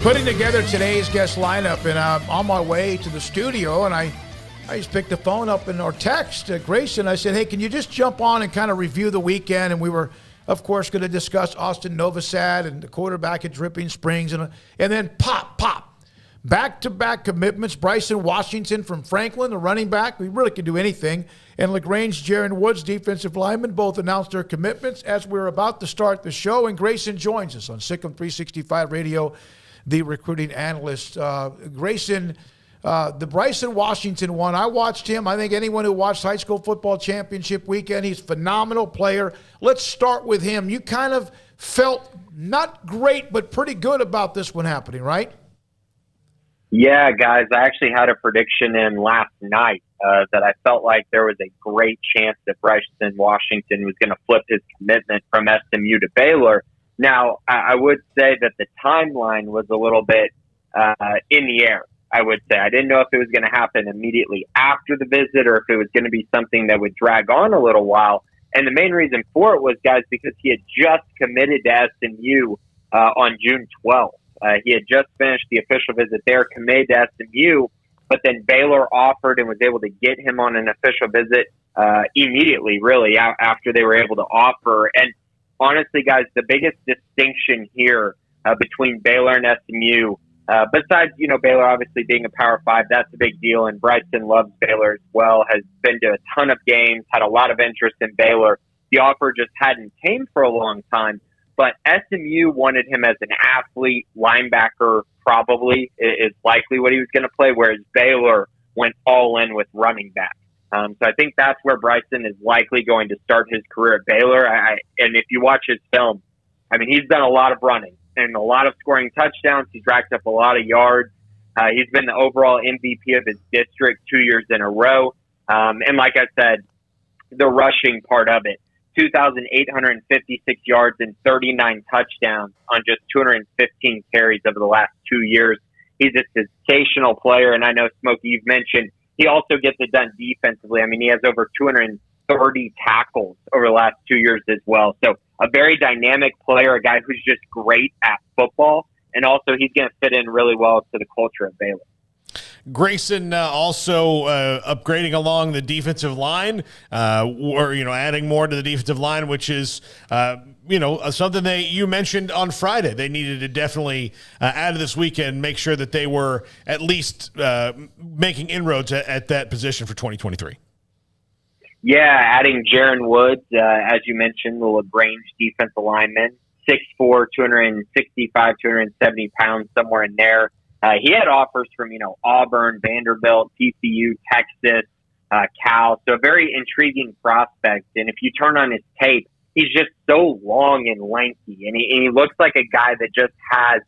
Putting together today's guest lineup, and I'm on my way to the studio, and I just picked the phone up or text Grayson. I said, hey, can you just jump on and kind of review the weekend? And we were, of course, going to discuss Austin Novosad and the quarterback at Dripping Springs. And then pop. Back-to-back commitments. Bryson Washington from Franklin, the running back. We really could do anything. And LaGrange's Jaron Woods, defensive lineman, both announced their commitments as we're about to start the show. And Grayson joins us on Sic'Em 365 Radio, the recruiting analyst. Grayson, the Bryson Washington one, I watched him. I think anyone who watched high school football championship weekend, he's a phenomenal player. Let's start with him. You kind of felt not great, but pretty good about this one happening, right? Yeah, guys, I actually had a prediction in last night that I felt like there was a great chance that Bryson Washington was going to flip his commitment from SMU to Baylor. Now, I would say that the timeline was a little bit in the air, I would say. I didn't know if it was going to happen immediately after the visit or if it was going to be something that would drag on a little while. And the main reason for it was, guys, because he had just committed to SMU on June 12th. He had just finished the official visit there, committed to SMU, but then Baylor offered and was able to get him on an official visit immediately, really, after they were able to offer. And honestly, guys, the biggest distinction here between Baylor and SMU, besides, Baylor obviously being a Power 5, that's a big deal, and Bryson loves Baylor as well, has been to a ton of games, had a lot of interest in Baylor. The offer just hadn't came for a long time. But SMU wanted him as an athlete, linebacker, probably is likely what he was going to play, whereas Baylor went all in with running back. So I think that's where Bryson is likely going to start his career at Baylor. And if you watch his film, I mean, he's done a lot of running and a lot of scoring touchdowns. He's racked up a lot of yards. He's been the overall MVP of his district 2 years in a row. And like I said, the rushing part of it. 2,856 yards and 39 touchdowns on just 215 carries over the last 2 years. He's a sensational player, and I know, Smokey, you've mentioned he also gets it done defensively. I mean, he has over 230 tackles over the last 2 years as well. So a very dynamic player, a guy who's just great at football, and also he's going to fit in really well to the culture of Baylor. Grayson also upgrading along the defensive line, or adding more to the defensive line, which is something you mentioned on Friday. They needed to definitely add to this weekend, make sure that they were at least making inroads at that position for 2023. Yeah, adding Jaron Woods, as you mentioned, the LaGrange defensive lineman, 6'4", 265, 270 pounds, somewhere in there. He had offers from, Auburn, Vanderbilt, TCU, Texas, Cal. So a very intriguing prospect. And if you turn on his tape, he's just so long and lanky. And he looks like a guy that just has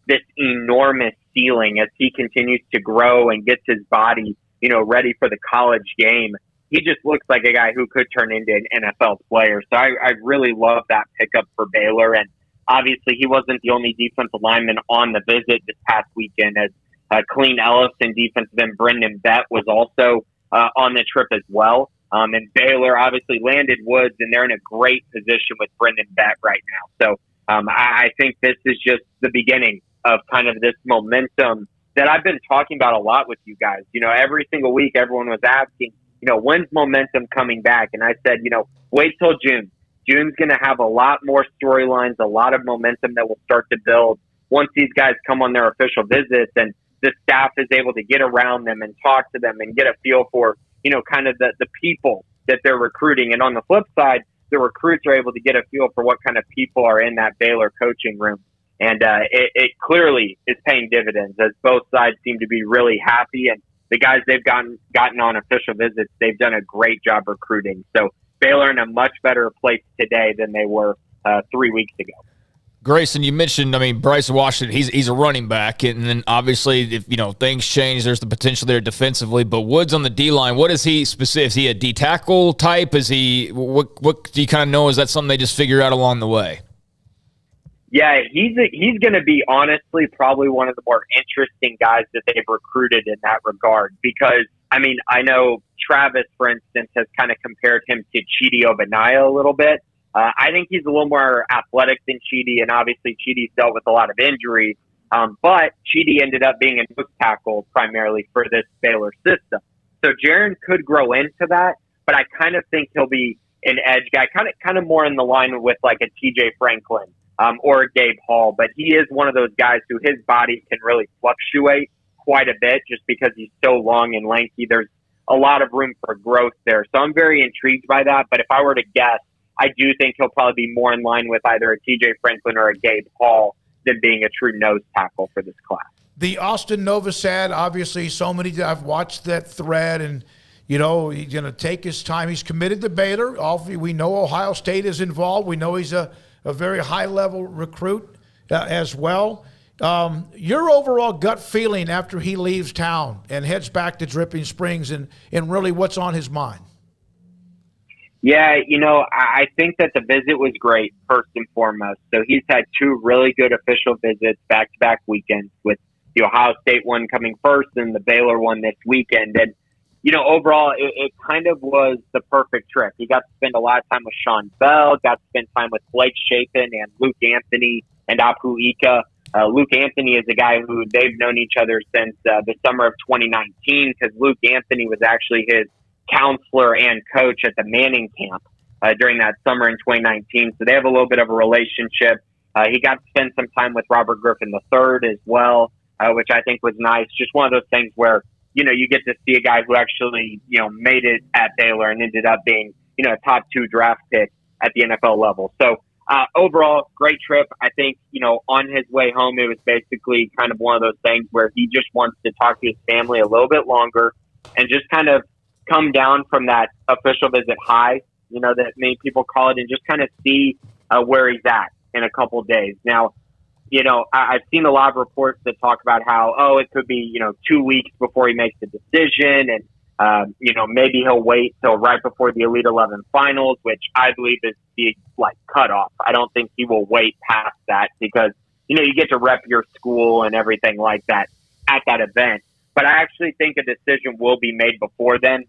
this enormous ceiling as he continues to grow and gets his body, ready for the college game. He just looks like a guy who could turn into an NFL player. So I really love that pickup for Baylor. And obviously, he wasn't the only defensive lineman on the visit this past weekend, as Colleen Ellis and defensive end Brendan Bett was also on the trip as well. And Baylor obviously landed Woods, and they're in a great position with Brendan Bett right now. So I think this is just the beginning of kind of this momentum that I've been talking about a lot with you guys. Every single week, everyone was asking, when's momentum coming back? And I said, wait till June. June's going to have a lot more storylines, a lot of momentum that will start to build once these guys come on their official visits and the staff is able to get around them and talk to them and get a feel for, kind of the people that they're recruiting. And on the flip side, the recruits are able to get a feel for what kind of people are in that Baylor coaching room. And it clearly is paying dividends as both sides seem to be really happy. And the guys they've gotten on official visits, they've done a great job recruiting. So Baylor in a much better place today than they were 3 weeks ago. Grayson, you mentioned, Bryce Washington, he's a running back, and then obviously if, things change, there's the potential there defensively, but Woods on the D-line, what is he specific? Is he a D-tackle type? Is he, what do you kind of know? Is that something they just figure out along the way? Yeah, he's going to be, honestly, probably one of the more interesting guys that they've recruited in that regard because, I know Travis, for instance, has kind of compared him to Chidi Obanaya a little bit. I think he's a little more athletic than Chidi, and obviously Chidi's dealt with a lot of injuries. But Chidi ended up being a nose tackle primarily for this Baylor system. So Jaron could grow into that, but I kind of think he'll be an edge guy, kind of more in the line with like a TJ Franklin or a Gabe Hall. But he is one of those guys who his body can really fluctuate quite a bit just because he's so long and lanky. There's a lot of room for growth there. So I'm very intrigued by that. But if I were to guess, I do think he'll probably be more in line with either a TJ Franklin or a Gabe Hall than being a true nose tackle for this class. The Austin Novosad, obviously, I've watched that thread, and, he's going to take his time. He's committed to Baylor. We know Ohio State is involved. We know he's a very high-level recruit as well. Your overall gut feeling after he leaves town and heads back to Dripping Springs and really what's on his mind? Yeah, I think that the visit was great, first and foremost. So he's had 2 really good official visits back-to-back weekends, with the Ohio State one coming first and the Baylor one this weekend. And, overall, it kind of was the perfect trip. He got to spend a lot of time with Sean Bell, got to spend time with Blake Shapen and Luke Anthony and Apu Ika. Luke Anthony is a guy who they've known each other since the summer of 2019, because Luke Anthony was actually his counselor and coach at the Manning camp during that summer in 2019. So they have a little bit of a relationship. He got to spend some time with Robert Griffin III as well, which I think was nice. Just one of those things where, you get to see a guy who actually, made it at Baylor and ended up being, a top 2 draft pick at the NFL level. So overall, great trip. I think, on his way home, it was basically kind of one of those things where he just wants to talk to his family a little bit longer and just kind of come down from that official visit high, that many people call it, and just kind of see where he's at in a couple of days. Now, I've seen a lot of reports that talk about how, it could be, 2 weeks before he makes the decision. And, maybe he'll wait till right before the Elite 11 finals, which I believe is the cutoff. I don't think he will wait past that because, you get to rep your school and everything like that at that event. But I actually think a decision will be made before then.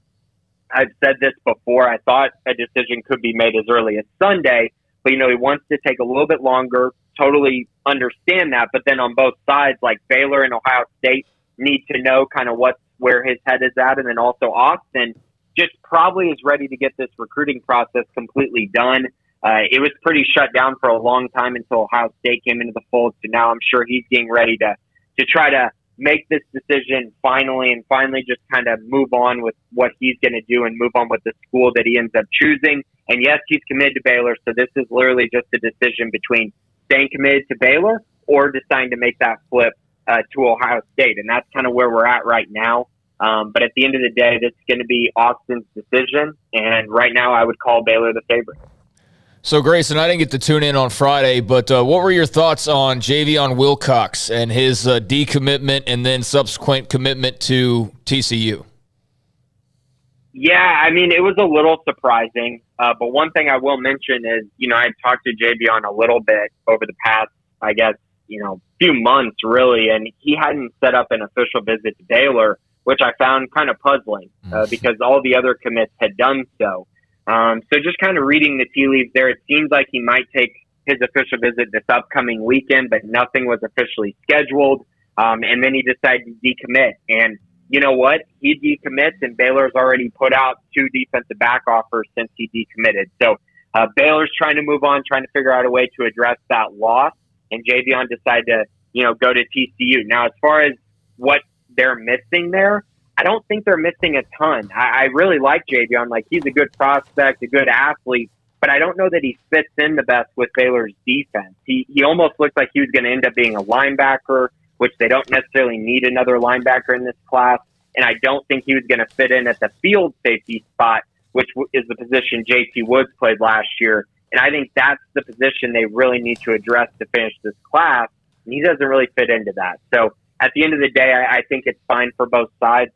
I've said this before. I thought a decision could be made as early as Sunday, but, he wants to take a little bit longer. Totally understand that. But then on both sides, like Baylor and Ohio State need to know kind of where his head is at. And then also Austin just probably is ready to get this recruiting process completely done. It was pretty shut down for a long time until Ohio State came into the fold. So now I'm sure he's getting ready to try to make this decision finally just kind of move on with what he's going to do and move on with the school that he ends up choosing. And yes, he's committed to Baylor. So this is literally just a decision between staying committed to Baylor or deciding to make that flip to Ohio State. And that's kind of where we're at right now. But at the end of the day, this is going to be Austin's decision. And right now I would call Baylor the favorite. So, Grayson, I didn't get to tune in on Friday, but what were your thoughts on Javion Wilcox and his decommitment and then subsequent commitment to TCU? Yeah, I mean, it was a little surprising. But one thing I will mention is, I talked to Javion a little bit over the past, I guess, few months, really, and he hadn't set up an official visit to Baylor, which I found kind of puzzling because all the other commits had done so. So just kind of reading the tea leaves there, it seems like he might take his official visit this upcoming weekend, but nothing was officially scheduled. And then he decided to decommit. And you know what? He decommits, and Baylor's already put out 2 defensive back offers since he decommitted. So Baylor's trying to move on, trying to figure out a way to address that loss. And Javion decided to, go to TCU. Now, as far as what they're missing there, I don't think they're missing a ton. I really like Javion. He's a good prospect, a good athlete, but I don't know that he fits in the best with Baylor's defense. He almost looks like he was going to end up being a linebacker, which they don't necessarily need another linebacker in this class. And I don't think he was going to fit in at the field safety spot, which is the position JT Woods played last year. And I think that's the position they really need to address to finish this class. And he doesn't really fit into that. So at the end of the day, I think it's fine for both sides.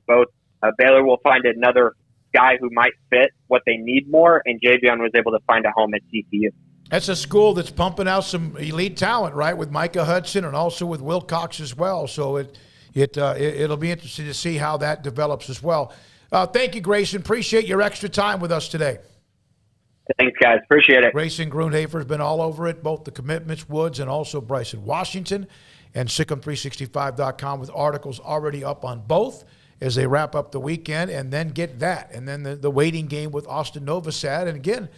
Baylor will find another guy who might fit what they need more, and Javion was able to find a home at TCU. That's a school that's pumping out some elite talent, right, with Micah Hudson and also with Wilcox as well. So it'll be interesting to see how that develops as well. Thank you, Grayson. Appreciate your extra time with us today. Thanks, guys. Appreciate it. Grayson Grundhoefer has been all over it, both the commitments, Woods, and also Bryce Washington. and Sic'Em365.com with articles already up on both as they wrap up the weekend, and then get that. And then the waiting game with Austin Novosad. And again,